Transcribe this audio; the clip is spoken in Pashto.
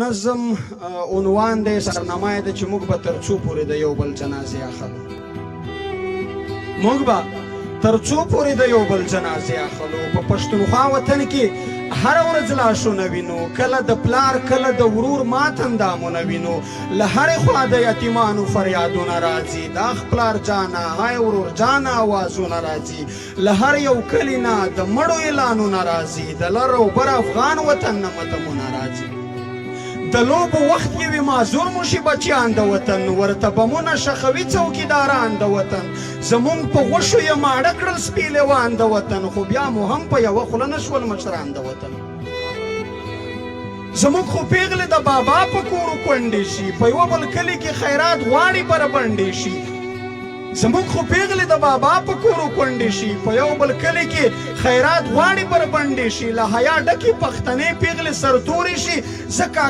نظم عنوان دی سرنامه ده چې موږ به تر څو پورې د یو بل جنازې اخلو موږ به تر څو پورې د یو بل جنازې اخلو په پښتونخوا وطن کې هر ورځ لاشونه وینو کله د پلار کله د ورور مات اندامونه وینو له هرې خوا د یتیمانو فریادونه راځي د اخ پلار جانه های ورور جانه آوازونه راځي له هر یو کلي نه د مړو اعلانونه راځي د لر او بر افغان وطن نه متمونه راځي د لوبو وخت کې وي معذور مو شي بچیان د وطن ورته بمونه شخوي څوکیداران د وطن زمونږ په غوښو یې ماړه کړل سپي لیوان د وطن خو بیا مو هم په یوه خوله نه شول مشران د وطن زمونږ خو پیغلې د بابا په کورو کونډې شي په یوه بل کلي کې خیرات غواړي بربنډې شي زمونږ خو پیغلې د بابا په کورو کونډې شي په یو بل کلي کې خیرات غواړي بربنډې شي له حیا ډکې پښتنې پیغلې سرتورې شي ځکه